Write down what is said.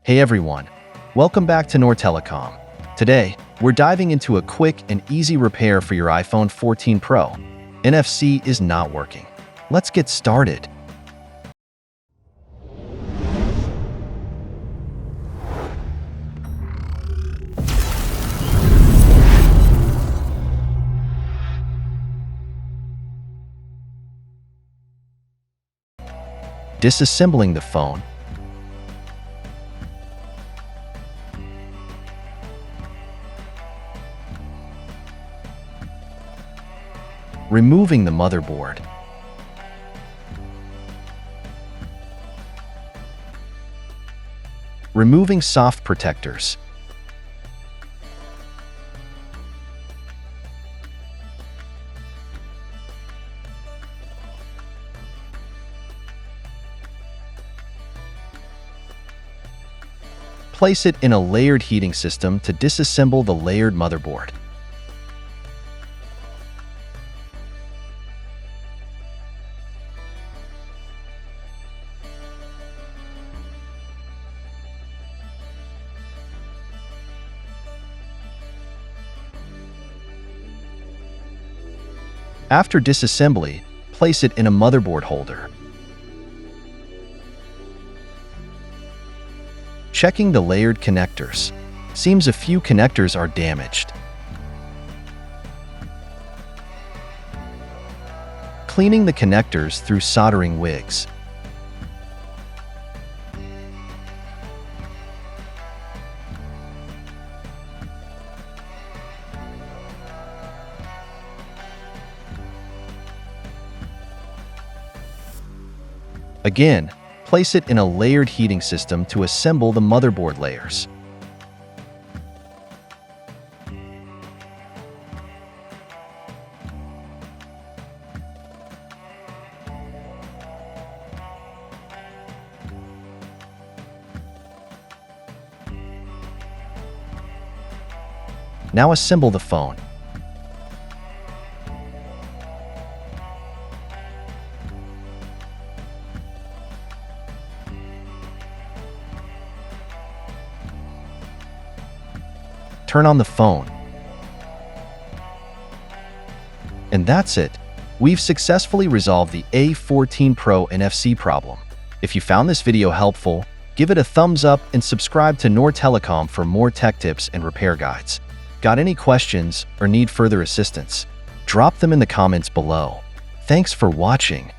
Hey everyone, welcome back to Noor Telecom. Today, we're diving into a quick and easy repair for your iPhone 14 Pro. NFC is not working. Let's get started. Disassembling the phone. Removing the motherboard. Removing soft protectors. Place it in a layered heating system to disassemble the layered motherboard. After disassembly, place it in a motherboard holder. Checking the layered connectors. Seems a few connectors are damaged. Cleaning the connectors through soldering wigs. Again, place it in a layered heating system to assemble the motherboard layers. Now assemble the phone. Turn on the phone. And that's it. We've successfully resolved the A14 Pro NFC problem. If you found this video helpful, give it a thumbs up and subscribe to Noor Telecom for more tech tips and repair guides. Got any questions or need further assistance? Drop them in the comments below. Thanks for watching.